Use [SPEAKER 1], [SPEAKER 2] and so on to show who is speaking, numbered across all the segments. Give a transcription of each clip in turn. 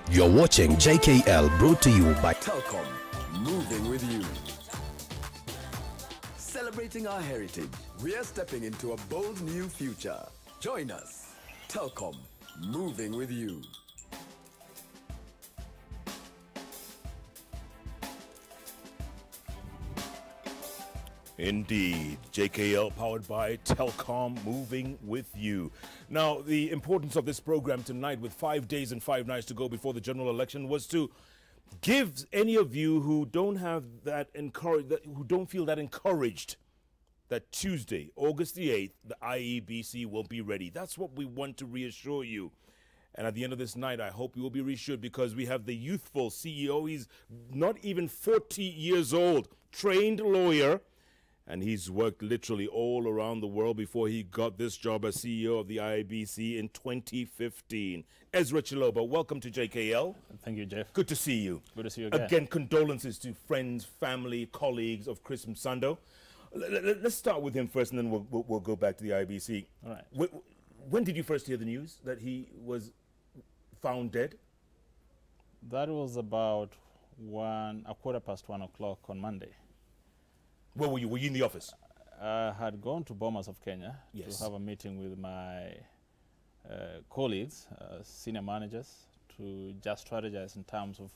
[SPEAKER 1] You're watching JKL, brought to you by
[SPEAKER 2] Telkom, moving with you. Celebrating our heritage, we are stepping into a bold new future. Join us. Telkom, moving with you.
[SPEAKER 3] Indeed, JKL powered by Telkom, moving with you. Now, the importance of this program tonight, with 5 days and 5 nights to go before the general election, was to give any of you who don't have that who don't feel that encouraged, that Tuesday, August the 8th, the IEBC will be ready. That's what we want to reassure you. And at the end of this night, I hope you will be reassured, because we have the youthful CEO. He's not even 40 years old, trained lawyer. And he's worked literally all around the world before he got this job as CEO of the IEBC in 2015. Ezra Chiloba, welcome to JKL.
[SPEAKER 4] Thank you, Jeff.
[SPEAKER 3] Good to see you.
[SPEAKER 4] Good to see you again.
[SPEAKER 3] Again, condolences to friends, family, colleagues of Chris Msando. Let's start with him first, and then we'll go back to the IEBC.
[SPEAKER 4] All right.
[SPEAKER 3] When did you first hear the news that he was found dead?
[SPEAKER 4] That was about 1:15 on Monday.
[SPEAKER 3] Where were you? Were you in the office?
[SPEAKER 4] I had gone to Bomas of Kenya
[SPEAKER 3] Yes.
[SPEAKER 4] to have a meeting with my colleagues, senior managers, to just strategize in terms of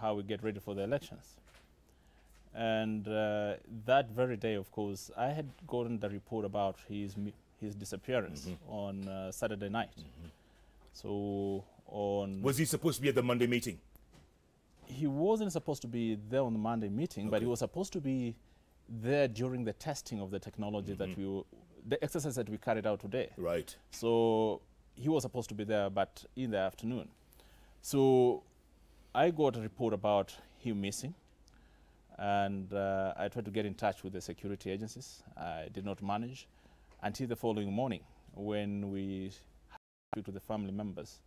[SPEAKER 4] how we get ready for the elections. And that very day, of course, I had gotten the report about his disappearance on Saturday night. So
[SPEAKER 3] Was he supposed to be at the Monday meeting?
[SPEAKER 4] he wasn't supposed to be there on the Monday meeting, but he was supposed to be there during the testing of the technology that the exercise that we carried out today.
[SPEAKER 3] Right.
[SPEAKER 4] So he was supposed to be there, but in the afternoon. So I got a report about him missing, and I tried to get in touch with the security agencies. I did not manage until the following morning, when we speak to the family members.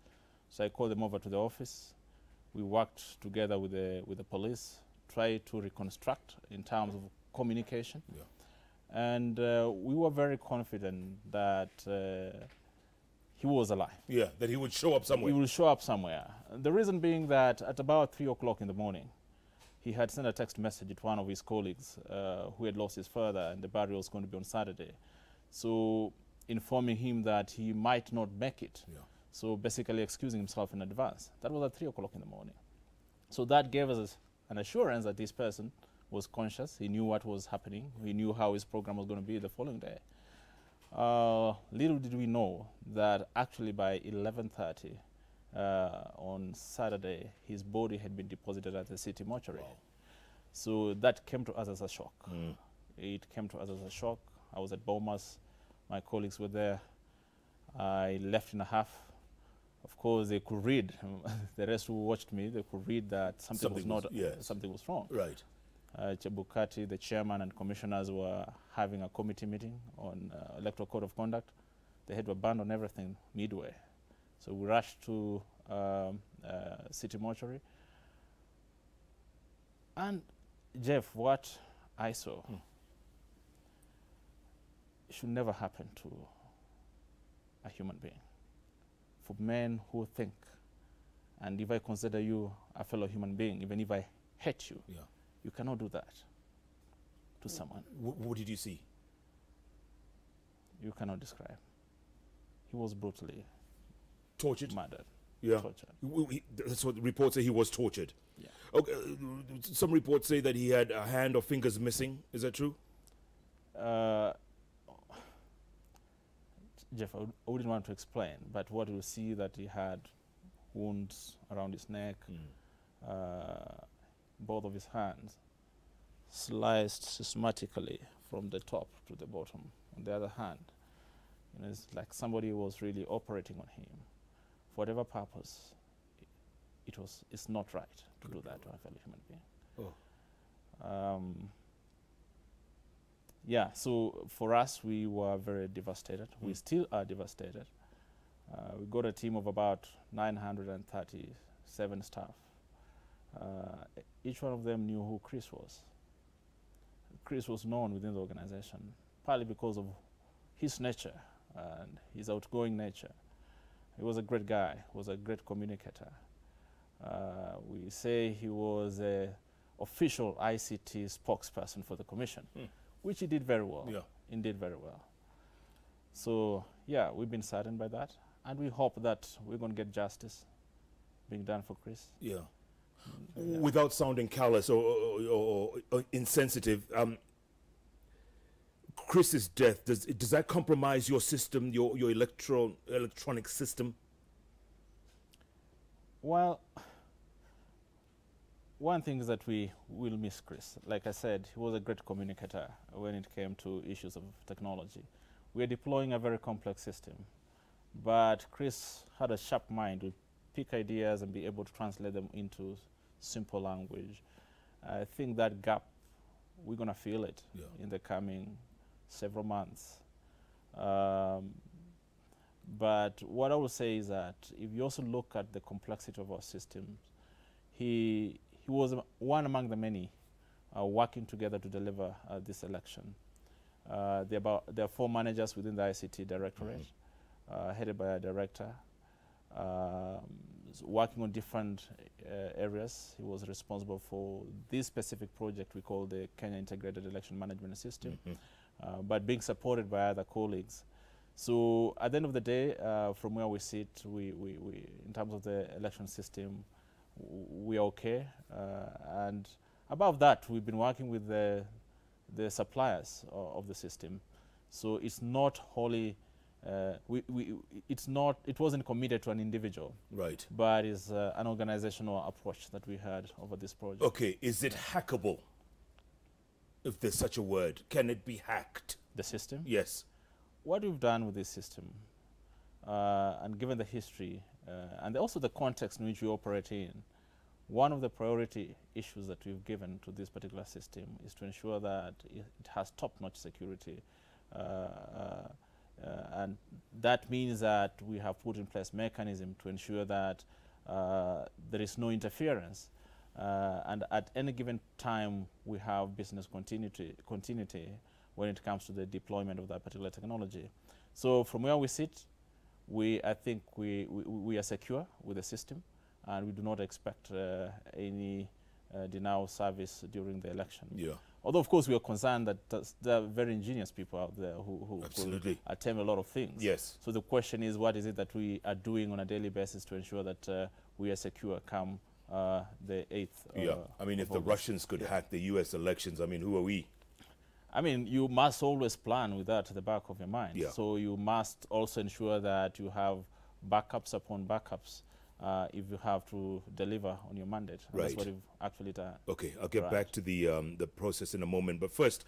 [SPEAKER 4] So I called them over to the office. We worked together with the police, tried to reconstruct in terms of communication.
[SPEAKER 3] Yeah.
[SPEAKER 4] And we were very confident that he was alive.
[SPEAKER 3] Yeah, that he would show up somewhere.
[SPEAKER 4] He will show up somewhere. The reason being that at about 3 o'clock in the morning, he had sent a text message to one of his colleagues who had lost his father, and the burial was going to be on Saturday. So informing him that he might not make it.
[SPEAKER 3] Yeah.
[SPEAKER 4] So basically excusing himself in advance. That was at 3 o'clock in the morning. So that gave us an assurance that this person was conscious. He knew what was happening. He knew how his program was going to be the following day. Little did we know that actually by 11:30 on Saturday, his body had been deposited at the city mortuary.
[SPEAKER 3] Wow.
[SPEAKER 4] So that came to us as a shock. It came to us as a shock. I was at Bomas. My colleagues were there. I left in a half. Of course, they could read. The rest who watched me, they could read that something was wrong.
[SPEAKER 3] Right.
[SPEAKER 4] Chebukati, the chairman and commissioners, were having a committee meeting on electoral code of conduct. They had to abandon everything midway. So we rushed to city mortuary. And Jeff, what I saw should never happen to a human being. For men who think, and if I consider you a fellow human being, even if I hate you, you cannot do that to someone.
[SPEAKER 3] What did you see?
[SPEAKER 4] You cannot describe. He was brutally
[SPEAKER 3] Tortured?
[SPEAKER 4] murdered.
[SPEAKER 3] Yeah.
[SPEAKER 4] Tortured.
[SPEAKER 3] That's what the reports say, he was tortured.
[SPEAKER 4] Yeah.
[SPEAKER 3] Okay. Some reports say that he had a hand or fingers missing. Is that true?
[SPEAKER 4] Jeff, I wouldn't want to explain, but what you see that he had wounds around his neck, both of his hands sliced systematically from the top to the bottom. On the other hand, it's like somebody was really operating on him. For whatever purpose, it's not right to do that to a fellow human being.
[SPEAKER 3] Oh.
[SPEAKER 4] Yeah, so for us, we were very devastated. We still are devastated. We got a team of about 937 staff. Each one of them knew who Chris was. Chris was known within the organization, partly because of his nature and his outgoing nature. He was a great guy. He was a great communicator. We say he was a official ICT spokesperson for the commission, which he did very well.
[SPEAKER 3] Yeah.
[SPEAKER 4] He did very well. So, yeah, we've been saddened by that, and we hope that we're going to get justice being done for Chris.
[SPEAKER 3] Yeah. Without sounding callous or insensitive, Chris's death, does that compromise your system, your electronic system?
[SPEAKER 4] Well, one thing is that we will miss Chris. Like I said, he was a great communicator when it came to issues of technology. We are deploying a very complex system, but Chris had a sharp mind to pick ideas and be able to translate them into simple language. I think that gap, we're going to feel it in the coming several months. But what I will say is that if you also look at the complexity of our systems, he was one among the many working together to deliver this election. There are 4 managers within the ICT Directorate, headed by a director, working on different areas. He was responsible for this specific project we call the Kenya Integrated Election Management System, but being supported by other colleagues. So at the end of the day, from where we sit, we in terms of the election system, we are okay. And above that, we've been working with the suppliers of the system. So it's not wholly, it wasn't committed to an individual.
[SPEAKER 3] Right.
[SPEAKER 4] But it's an organizational approach that we had over this project.
[SPEAKER 3] Okay, is it hackable? If there's such a word, can it be hacked?
[SPEAKER 4] The system?
[SPEAKER 3] Yes.
[SPEAKER 4] What we've done with this system, and given the history, and also the context in which we operate in, one of the priority issues that we've given to this particular system is to ensure that it has top-notch security. And that means that we have put in place mechanism to ensure that there is no interference. And at any given time, we have business continuity when it comes to the deployment of that particular technology. So from where we sit, I think we are secure with the system, and we do not expect any denial of service during the election.
[SPEAKER 3] Yeah.
[SPEAKER 4] Although, of course, we are concerned that there are very ingenious people out there who could attempt a lot of things.
[SPEAKER 3] Yes.
[SPEAKER 4] So the question is, what is it that we are doing on a daily basis to ensure that we are secure come the 8th?
[SPEAKER 3] Yeah. I mean, if the Russians could hack the U.S. elections, I mean, who are we?
[SPEAKER 4] I mean, you must always plan with that at the back of your mind.
[SPEAKER 3] Yeah.
[SPEAKER 4] So you must also ensure that you have backups upon backups if you have to deliver on your mandate. And
[SPEAKER 3] Right.
[SPEAKER 4] That's what we've actually done.
[SPEAKER 3] Okay, I'll get back to the process in a moment. But first,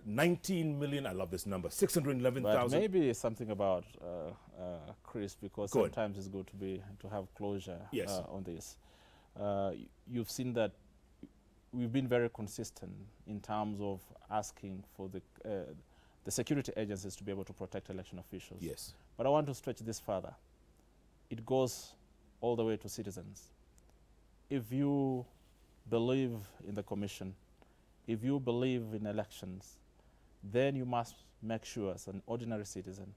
[SPEAKER 3] 19 million, I love this number, 611,000.
[SPEAKER 4] But maybe something about Chris, because sometimes it's good to have closure on this. You've seen that we've been very consistent in terms of asking for the security agencies to be able to protect election officials.
[SPEAKER 3] Yes.
[SPEAKER 4] But I want to stretch this further. It goes all the way to citizens. If you believe in the commission, if you believe in elections, then you must make sure as an ordinary citizen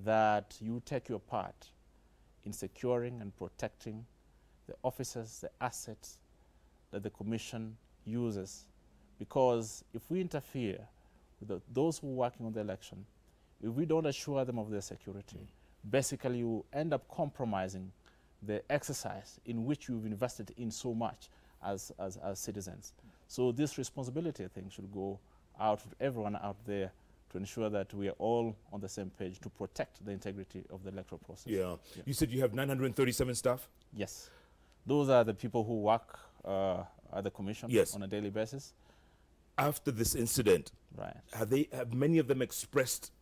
[SPEAKER 4] that you take your part in securing and protecting the officers, the assets that the commission uses. Because if we interfere with those who are working on the election, if we don't assure them of their security, basically you end up compromising the exercise in which you've invested in so much as citizens. So this responsibility, I think, should go out to everyone out there to ensure that we are all on the same page to protect the integrity of the electoral process.
[SPEAKER 3] Yeah. You said you have 937 staff?
[SPEAKER 4] Yes. Those are the people who work at the commission on a daily basis.
[SPEAKER 3] After this incident,
[SPEAKER 4] right,
[SPEAKER 3] have many of them expressed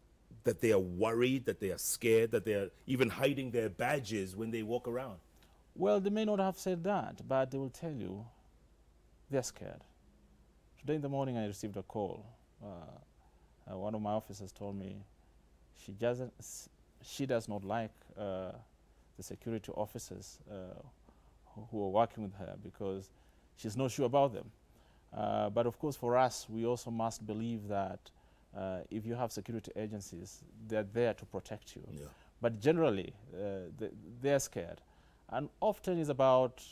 [SPEAKER 3] that they are worried, that they are scared, that they are even hiding their badges when they walk around?
[SPEAKER 4] Well, they may not have said that, but they will tell you they're scared. Today in the morning I received a call. One of my officers told me she does not like the security officers who are working with her because she's not sure about them. But of course for us, we also must believe that if you have security agencies, they're there to protect you.
[SPEAKER 3] Yeah.
[SPEAKER 4] But generally, they're scared. And often it's about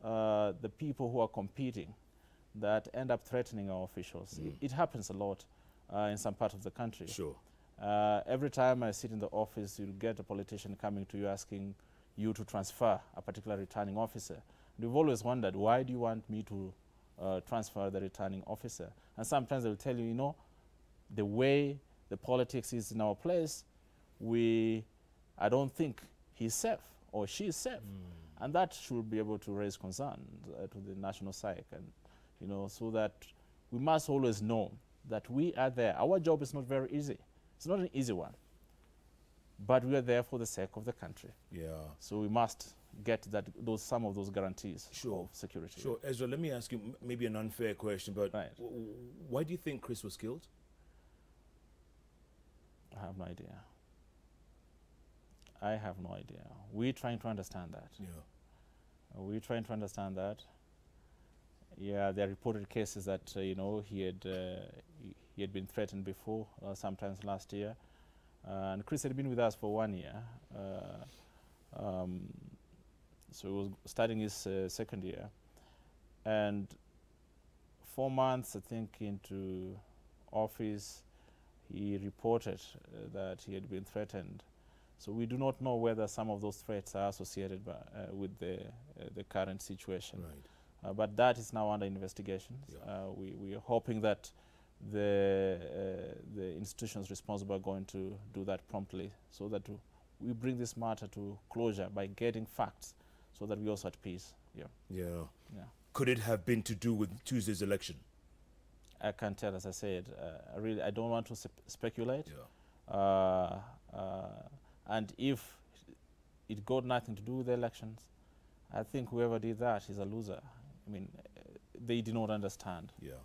[SPEAKER 4] the people who are competing that end up threatening our officials. It happens a lot in some part of the country.
[SPEAKER 3] Sure.
[SPEAKER 4] Every time I sit in the office, you'll get a politician coming to you asking you to transfer a particular returning officer. And we've always wondered, why do you want me to transfer the returning officer? And sometimes they'll tell you, you know, the way the politics is in our place, I don't think he's safe or she is safe. And that should be able to raise concern to the national psyche, and, you know, so that we must always know that we are there. Our job is not very easy. It's not an easy one, but we are there for the sake of the country.
[SPEAKER 3] Yeah.
[SPEAKER 4] So we must get some of those guarantees of security.
[SPEAKER 3] Sure. Ezra, let me ask you maybe an unfair question, but why do you think Chris was killed?
[SPEAKER 4] I have no idea. I have no idea. We're trying to understand that.
[SPEAKER 3] Yeah.
[SPEAKER 4] We're trying to understand that. Yeah, there are reported cases that you know, he had been threatened before, sometimes last year, and Chris had been with us for 1 year. So he was starting his second year, and 4 months, I think, into office, he reported that he had been threatened. So we do not know whether some of those threats are associated with the current situation.
[SPEAKER 3] Right.
[SPEAKER 4] But that is now under investigation.
[SPEAKER 3] Yeah.
[SPEAKER 4] We are hoping that the institutions responsible are going to do that promptly, so that we bring this matter to closure by getting facts, so that we're also at peace. Yeah.
[SPEAKER 3] Yeah.
[SPEAKER 4] Yeah.
[SPEAKER 3] Could it have been to do with Tuesday's election?
[SPEAKER 4] I can't tell, as I said. I don't want to speculate.
[SPEAKER 3] Yeah.
[SPEAKER 4] And if it got nothing to do with the elections, I think whoever did that is a loser. I mean, they did not understand.
[SPEAKER 3] Yeah.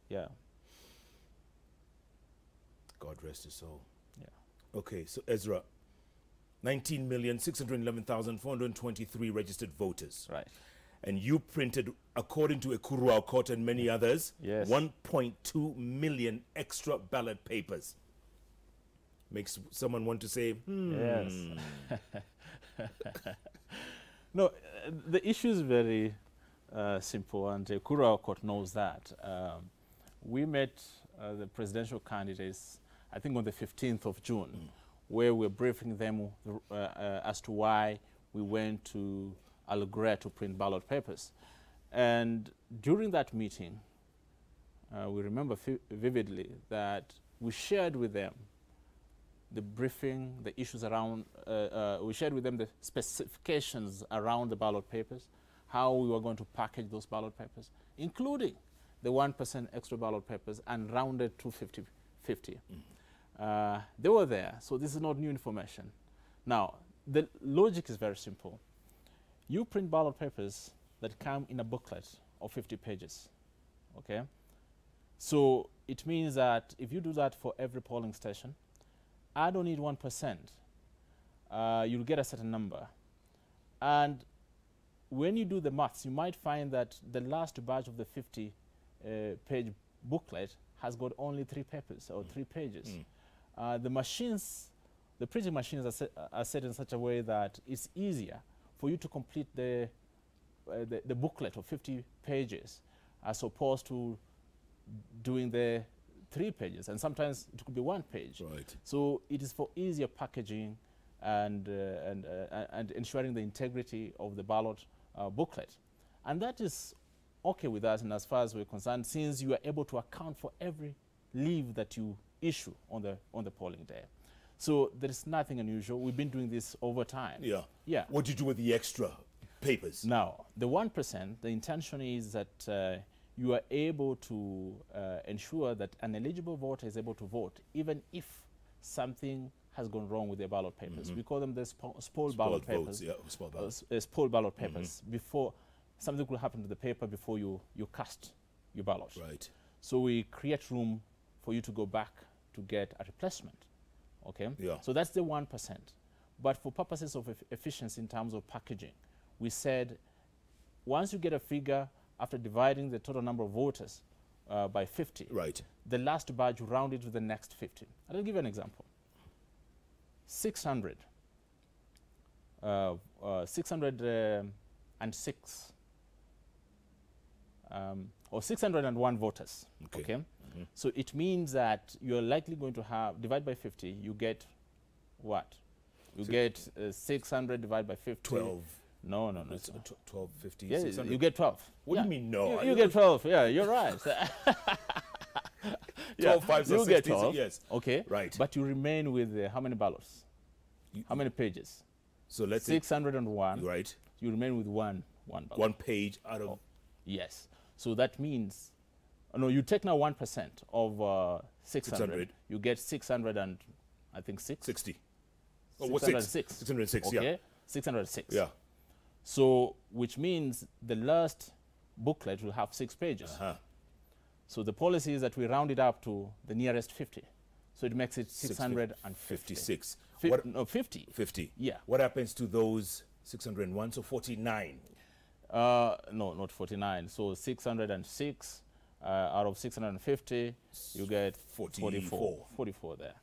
[SPEAKER 4] Yeah.
[SPEAKER 3] God rest his soul.
[SPEAKER 4] Yeah.
[SPEAKER 3] Okay, so Ezra, 19,611,423 registered voters.
[SPEAKER 4] Right.
[SPEAKER 3] And you printed, according to Ekuru Aukot and many others,
[SPEAKER 4] yes,
[SPEAKER 3] 1.2 million extra ballot papers. Makes someone want to say,
[SPEAKER 4] Yes. No, the issue is very simple, and Ekuru Aukot knows that. We met the presidential candidates, I think, on the 15th of June, where we're briefing them as to why we went to Al Ghurair to print ballot papers. And during that meeting, we remember vividly that we shared with them the briefing, the issues around, we shared with them the specifications around the ballot papers, how we were going to package those ballot papers, including the 1% extra ballot papers, and rounded to 50-50. They were there, so this is not new information. Now, the logic is very simple. You print ballot papers that come in a booklet of 50 pages, okay? So it means that if you do that for every polling station, I don't need 1%. You'll get a certain number. And when you do the maths, you might find that the last batch of the 50-page booklet has got only 3 papers or 3 pages. The printing machines are set in such a way that it's easier for you to complete the booklet of 50 pages as opposed to doing the 3 pages, and sometimes it could be 1 page.
[SPEAKER 3] Right.
[SPEAKER 4] So it is for easier packaging and ensuring the integrity of the ballot booklet. And that is okay with us, and as far as we're concerned, since you are able to account for every leave that you issue on the polling day. So there is nothing unusual. We've been doing this over time.
[SPEAKER 3] Yeah.
[SPEAKER 4] Yeah.
[SPEAKER 3] What do you do with the extra papers?
[SPEAKER 4] Now, the 1%, the intention is that you are able to ensure that an eligible voter is able to vote, even if something has gone wrong with their ballot papers. We call them the spoiled ballot papers.
[SPEAKER 3] Yeah, spoiled ballots.
[SPEAKER 4] Spoiled ballot papers. Before something could happen to the paper before you cast your ballot.
[SPEAKER 3] Right.
[SPEAKER 4] So we create room for you to go back to get a replacement. Okay?
[SPEAKER 3] Yeah.
[SPEAKER 4] So that's the 1%. But for purposes of efficiency in terms of packaging, we said once you get a figure after dividing the total number of voters by 50,
[SPEAKER 3] Right.
[SPEAKER 4] the last batch rounded to the next 50. I'll give you an example. 606 or 601 voters. Okay. So it means that you're likely going to have, divide by 50, you get what? You get 600 divided by 50.
[SPEAKER 3] 12.
[SPEAKER 4] No.
[SPEAKER 3] It's 12, 50,
[SPEAKER 4] Yeah,
[SPEAKER 3] 600.
[SPEAKER 4] you get 12.
[SPEAKER 3] What do you mean no?
[SPEAKER 4] You get 12. Yeah, you're right.
[SPEAKER 3] 12, 5,
[SPEAKER 4] you
[SPEAKER 3] 60,
[SPEAKER 4] get 12.
[SPEAKER 3] yes.
[SPEAKER 4] Okay.
[SPEAKER 3] Right.
[SPEAKER 4] But you remain with how many ballots? How many pages?
[SPEAKER 3] So let's
[SPEAKER 4] 601.
[SPEAKER 3] say, right.
[SPEAKER 4] You remain with one ballot.
[SPEAKER 3] One page out of...
[SPEAKER 4] Yes. So that means, no, you take now 1% of 600. You get 600 and, I think,
[SPEAKER 3] 60. Oh, what's
[SPEAKER 4] 606.
[SPEAKER 3] 606,
[SPEAKER 4] okay?
[SPEAKER 3] yeah.
[SPEAKER 4] 606.
[SPEAKER 3] Yeah.
[SPEAKER 4] So, which means the last booklet will have 6 pages. So the policy is that we round it up to the nearest 50. So it makes it 656. 50.
[SPEAKER 3] 50.
[SPEAKER 4] Yeah.
[SPEAKER 3] What happens to those 601? So 49.
[SPEAKER 4] No, not 49. So 606 out of 650, you get 44 there.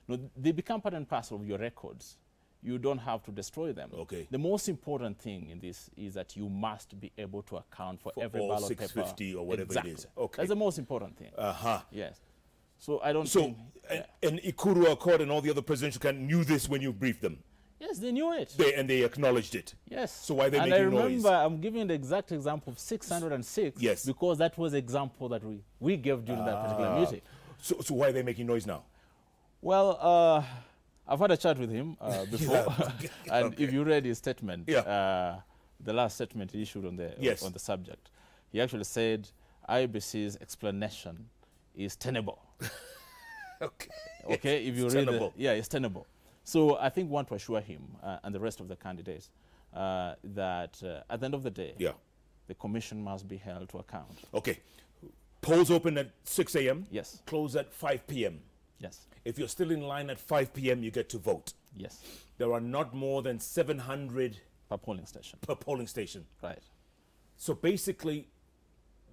[SPEAKER 4] No, they become part and parcel of your records. You don't have to destroy them.
[SPEAKER 3] Okay.
[SPEAKER 4] The most important thing in this is that you must be able to account for every
[SPEAKER 3] all
[SPEAKER 4] ballot
[SPEAKER 3] 650
[SPEAKER 4] paper.
[SPEAKER 3] or whatever
[SPEAKER 4] exactly.
[SPEAKER 3] it is. Okay.
[SPEAKER 4] That's the most important thing. Yes. So I don't
[SPEAKER 3] So,
[SPEAKER 4] think...
[SPEAKER 3] and Ikuru Accord and all the other presidential candidates knew this when you briefed them?
[SPEAKER 4] Yes, they knew it.
[SPEAKER 3] They acknowledged it?
[SPEAKER 4] Yes.
[SPEAKER 3] So why are they
[SPEAKER 4] and
[SPEAKER 3] making
[SPEAKER 4] I remember
[SPEAKER 3] noise?
[SPEAKER 4] I'm giving the exact example of 606
[SPEAKER 3] Yes.
[SPEAKER 4] because that was the example that we gave during that particular meeting.
[SPEAKER 3] So why are they making noise now?
[SPEAKER 4] Well, I've had a chat with him before, and
[SPEAKER 3] Okay.
[SPEAKER 4] if you read his statement,
[SPEAKER 3] Yeah.
[SPEAKER 4] the last statement he issued on the
[SPEAKER 3] Yes.
[SPEAKER 4] on the subject, he actually said IEBC's explanation is tenable.
[SPEAKER 3] Okay.
[SPEAKER 4] Okay, if you
[SPEAKER 3] It's
[SPEAKER 4] read
[SPEAKER 3] tenable.
[SPEAKER 4] it's tenable. So I think we want to assure him and the rest of the candidates that at the end of the day, the commission must be held to account.
[SPEAKER 3] Okay. Polls open at 6 a.m.
[SPEAKER 4] Yes.
[SPEAKER 3] Close at 5 p.m.
[SPEAKER 4] Yes.
[SPEAKER 3] If you're still in line at 5 p.m., you get to vote.
[SPEAKER 4] Yes.
[SPEAKER 3] There are not more than 700
[SPEAKER 4] Per polling station.
[SPEAKER 3] per polling station.
[SPEAKER 4] Right.
[SPEAKER 3] So basically,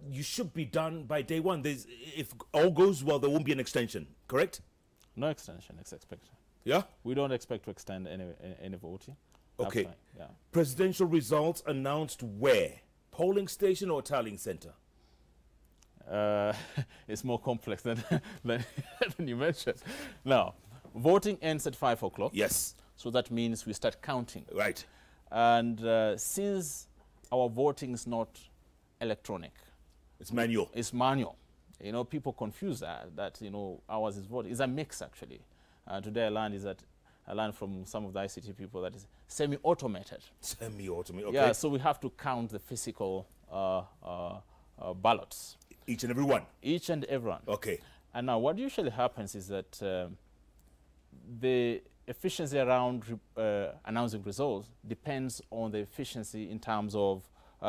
[SPEAKER 3] you should be done by day one. If all goes well, there won't be an extension, correct?
[SPEAKER 4] No extension is expected.
[SPEAKER 3] Yeah?
[SPEAKER 4] We don't expect to extend any voting.
[SPEAKER 3] Okay.
[SPEAKER 4] That's fine. Yeah.
[SPEAKER 3] Presidential results announced where? Polling station or tallying center?
[SPEAKER 4] It's more complex than you mentioned. Now, voting ends at 5 o'clock.
[SPEAKER 3] Yes.
[SPEAKER 4] So that means we start counting.
[SPEAKER 3] Right.
[SPEAKER 4] And since our voting is not electronic,
[SPEAKER 3] It's manual.
[SPEAKER 4] it's manual. You know, people confuse that you know, ours is voting. It's a mix, actually. Today I learned from some of the ICT people that is semi-automated.
[SPEAKER 3] Semi-automated, okay.
[SPEAKER 4] Yeah, so we have to count the physical ballots.
[SPEAKER 3] Each and every one?
[SPEAKER 4] Each and every one.
[SPEAKER 3] Okay.
[SPEAKER 4] And now what usually happens is that the efficiency around announcing results depends on the efficiency in terms of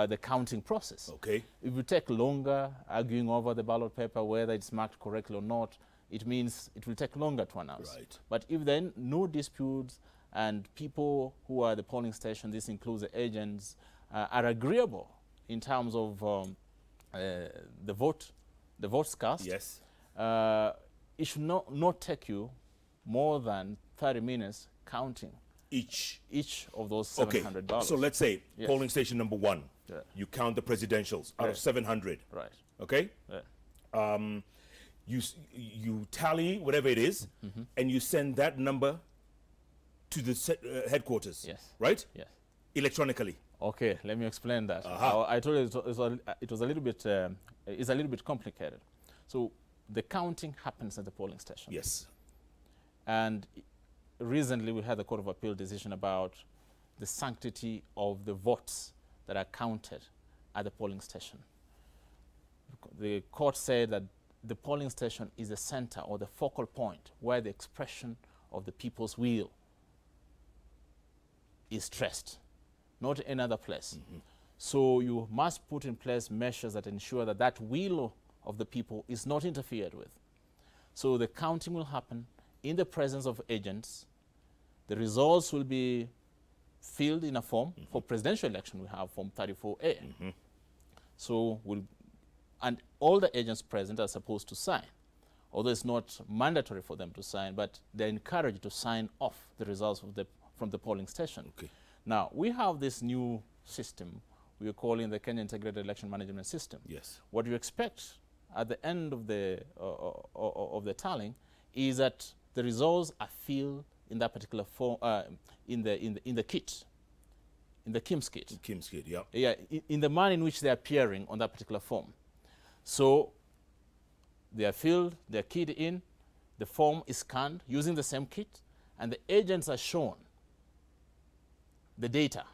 [SPEAKER 4] the counting process.
[SPEAKER 3] Okay.
[SPEAKER 4] If you take longer arguing over the ballot paper, whether it's marked correctly or not, it means it will take longer to announce.
[SPEAKER 3] Right.
[SPEAKER 4] But if then no disputes and people who are at the polling station, this includes the agents, are agreeable in terms of the votes cast,
[SPEAKER 3] Yes.
[SPEAKER 4] it should not take you more than 30 minutes counting
[SPEAKER 3] Each
[SPEAKER 4] of those 700 ballots.
[SPEAKER 3] So let's say
[SPEAKER 4] Yes.
[SPEAKER 3] polling station number 1,
[SPEAKER 4] Yeah.
[SPEAKER 3] you count the presidentials out of 700.
[SPEAKER 4] Right.
[SPEAKER 3] Okay?
[SPEAKER 4] Yeah.
[SPEAKER 3] You tally whatever it is, and you send that number to the headquarters.
[SPEAKER 4] Yes.
[SPEAKER 3] Right?
[SPEAKER 4] Yes.
[SPEAKER 3] Electronically.
[SPEAKER 4] Okay, let me explain that. I told you it was a little bit it's a little bit complicated. So the counting happens at the polling station.
[SPEAKER 3] Yes.
[SPEAKER 4] And recently we had the Court of Appeal decision about the sanctity of the votes that are counted at the polling station. The court said that the polling station is the center or the focal point where the expression of the people's will is stressed, not any other place. So you must put in place measures that ensure that that will of the people is not interfered with. So the counting will happen in the presence of agents. The results will be filled in a form. For presidential election, we have Form 34A. So and all the agents present are supposed to sign although it's not mandatory for them to sign, but they're encouraged to sign off the results of from the polling station.
[SPEAKER 3] Okay.
[SPEAKER 4] Now, we have this new system we are calling the Kenya Integrated Election Management System.
[SPEAKER 3] Yes.
[SPEAKER 4] What you expect at the end of the tallying is that the results are filled in that particular form, in the kit, in the KIMS kit.
[SPEAKER 3] KIMS kit, yeah.
[SPEAKER 4] Yeah, in the manner in which they are appearing on that particular form. So they are filled, they are keyed in, the form is scanned using the same kit, and the agents are shown the data,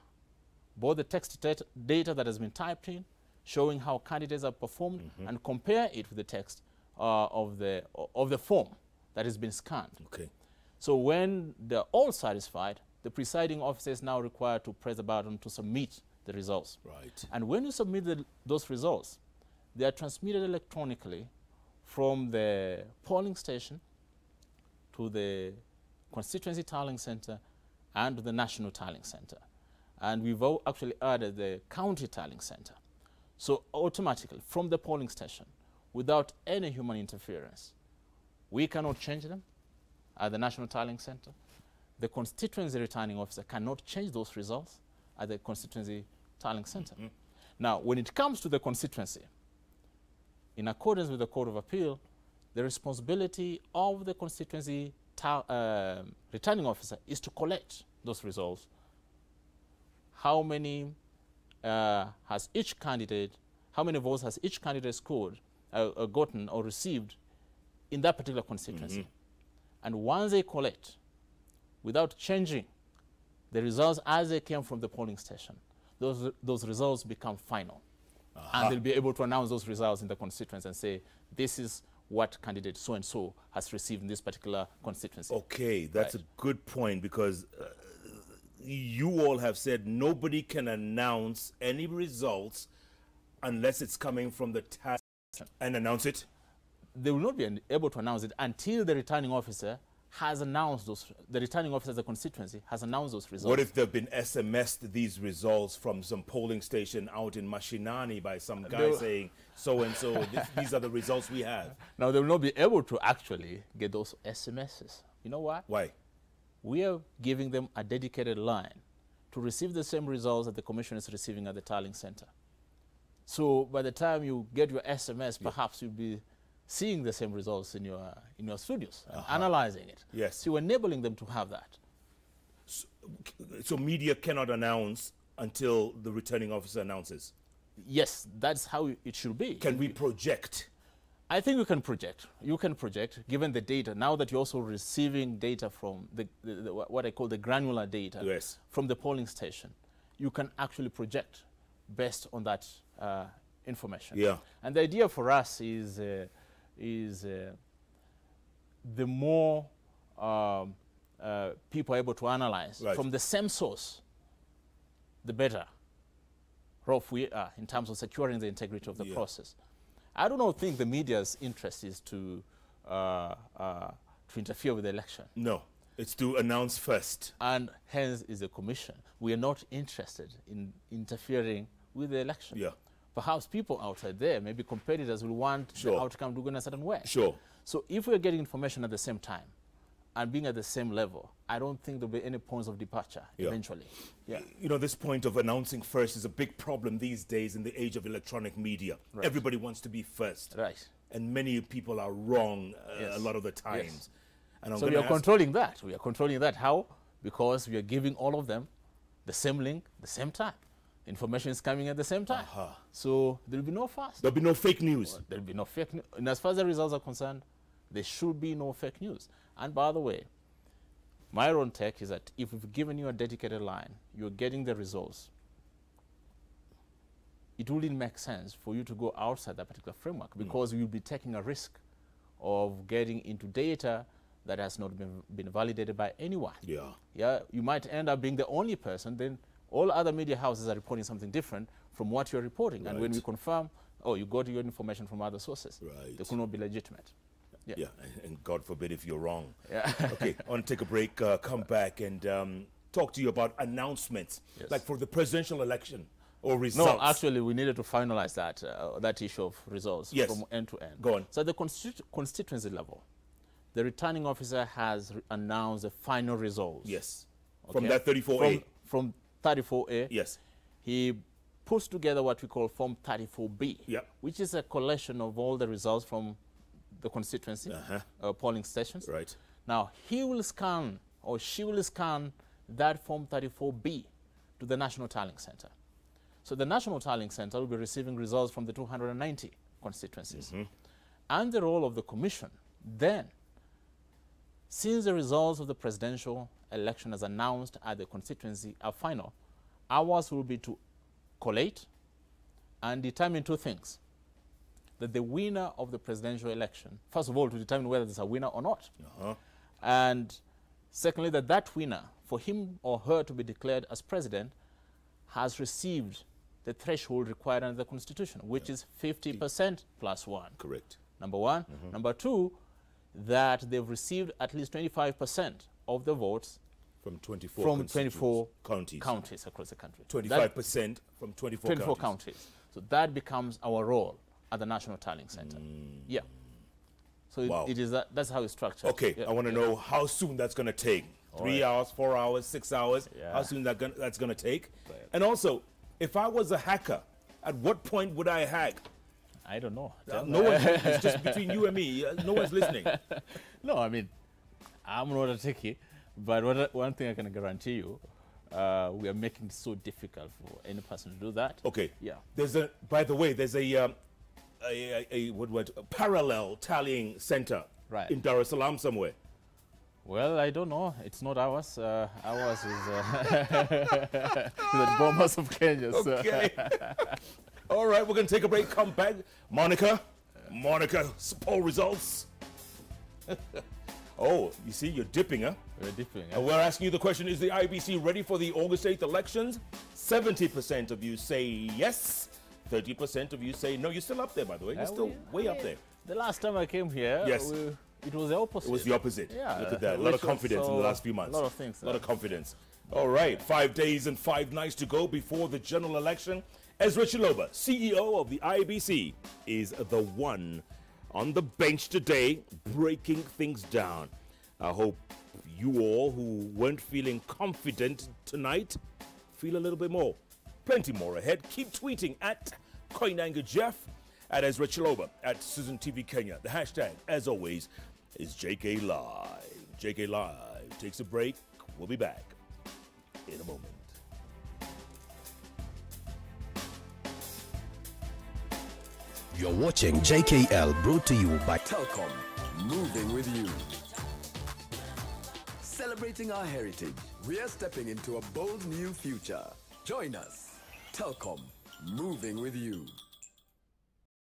[SPEAKER 4] both the text data that has been typed in, showing how candidates have performed, and compare it with the text of the form that has been scanned.
[SPEAKER 3] Okay.
[SPEAKER 4] So when they're all satisfied, the presiding officer is now required to press the button to submit the results.
[SPEAKER 3] Right.
[SPEAKER 4] And when you submit those results, they are transmitted electronically from the polling station to the constituency tallying center and to the national tallying center. And we've actually added the county tallying center. So automatically, from the polling station, without any human interference, we cannot change them at the national tallying center. The constituency returning officer cannot change those results at the constituency tallying center. Now, when it comes to the constituency, in accordance with the Court of Appeal, the responsibility of the constituency returning officer is to collect those results. How many has each candidate, how many votes has each candidate scored, gotten or received in that particular constituency? And once they collect, without changing the results as they came from the polling station, those results become final. And they'll be able to announce those results in the constituency and say, this is what candidate so-and-so has received in this particular constituency.
[SPEAKER 3] Okay, that's a good point, because you all have said nobody can announce any results unless it's coming from the task and announce it.
[SPEAKER 4] They will not be able to announce it until the returning officer has announced those, the returning officer of the constituency has announced those results.
[SPEAKER 3] What if they've been SMS'd these results from some polling station out in Mashinani by some guy saying, so-and-so, these are the results we have?
[SPEAKER 4] Now, they will not be able to actually get those SMSs. You know why?
[SPEAKER 3] Why?
[SPEAKER 4] We are giving them a dedicated line to receive the same results that the commission is receiving at the tallying center. So by the time you get your SMS, perhaps you'll be seeing the same results in your studios, analyzing it.
[SPEAKER 3] Yes.
[SPEAKER 4] So you're enabling them to have that.
[SPEAKER 3] So media cannot announce until the returning officer announces?
[SPEAKER 4] Yes, that's how it should be.
[SPEAKER 3] Can we project?
[SPEAKER 4] I think you can project. You can project, given the data. Now that you're also receiving data from what I call the granular data from the polling station, you can actually project based on that information.
[SPEAKER 3] Yeah.
[SPEAKER 4] And the idea for us is the more people are able to analyze from the same source, the better off we are in terms of securing the integrity of the process. I do not think the media's interest is to interfere with the election.
[SPEAKER 3] No, it's to announce first.
[SPEAKER 4] And hence is the commission. We are not interested in interfering with the election.
[SPEAKER 3] Yeah.
[SPEAKER 4] Perhaps people outside there, maybe competitors, will want the outcome to go in a certain way.
[SPEAKER 3] Sure.
[SPEAKER 4] So if we're getting information at the same time and being at the same level, I don't think there'll be any points of departure eventually. Yeah.
[SPEAKER 3] You know, this point of announcing first is a big problem these days in the age of electronic media. Everybody wants to be first.
[SPEAKER 4] Right.
[SPEAKER 3] And many people are wrong a lot of the times. And
[SPEAKER 4] so we are controlling that. We are controlling that. How? Because we are giving all of them the same link, the same time. Information is coming at the same time. So there will be no fuss.
[SPEAKER 3] There'll be no fake news.
[SPEAKER 4] There will be no fake news. And as far as the results are concerned, there should be no fake news. And by the way, my own take is that if we've given you a dedicated line, you're getting the results, it wouldn't make sense for you to go outside that particular framework, because you'll be taking a risk of getting into data that has not been validated by anyone. Yeah, you might end up being the only person, then all other media houses are reporting something different from what you're reporting. And when we confirm, oh, you got your information from other sources, they could not be legitimate.
[SPEAKER 3] Yeah, and God forbid if you're wrong. Okay, I want to take a break, come back and talk to you about announcements. Like for the presidential election, or results?
[SPEAKER 4] No, actually, we needed to finalize that issue of results from end to end.
[SPEAKER 3] Go on.
[SPEAKER 4] So at the constituency level, the returning officer has announced the final results.
[SPEAKER 3] Yes.
[SPEAKER 4] Okay?
[SPEAKER 3] From that 34A.
[SPEAKER 4] From 34A.
[SPEAKER 3] Yes.
[SPEAKER 4] He puts together what we call Form 34B, which is a collection of all the results from the constituency polling stations.
[SPEAKER 3] Right.
[SPEAKER 4] Now, he will scan, or she will scan, that Form 34B to the National Tallying Center. So the National Tallying Center will be receiving results from the 290 constituencies. And the role of the commission then, since the results of the presidential election as announced at the constituency are final, ours will be to collate and determine two things. That the winner of the presidential election, first of all, to determine whether there's a winner or not. And secondly, that winner, for him or her to be declared as president, has received the threshold required under the Constitution, which is 50% plus 1.
[SPEAKER 3] Correct.
[SPEAKER 4] Number one. Number two, that they've received at least 25% of the votes
[SPEAKER 3] from 24
[SPEAKER 4] counties across the country.
[SPEAKER 3] 25% from 24
[SPEAKER 4] counties. So that becomes our role at the National Tallying Center. Yeah. So it is that's how it's structured.
[SPEAKER 3] Okay, I want to know how soon that's going to take. 3 hours, 4 hours, 6 hours. How soon that's going to take? And also, if I was a hacker, at what point would I hack?
[SPEAKER 4] I don't know.
[SPEAKER 3] No one. It's just between you and me. No one's listening.
[SPEAKER 4] No, I mean, I'm not a techie, but one thing I can guarantee you, we are making it so difficult for any person to do that.
[SPEAKER 3] Okay.
[SPEAKER 4] Yeah.
[SPEAKER 3] By the way, there's a parallel tallying center in Dar es Salaam somewhere.
[SPEAKER 4] Well, I don't know. It's not ours. Ours is the Bomas of Kenya.
[SPEAKER 3] Okay. All right, we're going to take a break, come back. Monica, poll results. Oh, you see, you're dipping, huh?
[SPEAKER 4] We're dipping.
[SPEAKER 3] We're asking you the question, is the IEBC ready for the August 8th elections? 70% of you say yes. 30% of you say no. You're still up there, by the way. You're still way up there.
[SPEAKER 4] The last time I came here, it was the opposite.
[SPEAKER 3] It was the opposite.
[SPEAKER 4] Yeah.
[SPEAKER 3] Look at that. A lot of confidence in the last few months.
[SPEAKER 4] A lot of things.
[SPEAKER 3] A lot of confidence. All right. 5 days and 5 nights to go before the general election. Ezra Chiloba, CEO of the IEBC, is the one on the bench today breaking things down. I hope you all who weren't feeling confident tonight feel a little bit more. Plenty more ahead. Keep tweeting at Koinange Jeff, at Ezra Chiloba, at Susan TV Kenya. The hashtag, as always, is JKLive. JKLive takes a break. We'll be back in a moment.
[SPEAKER 1] You're watching JKL, brought to you by
[SPEAKER 2] Telkom, moving with you. Celebrating our heritage, we are stepping into a bold new future. Join us. Telkom, moving with you.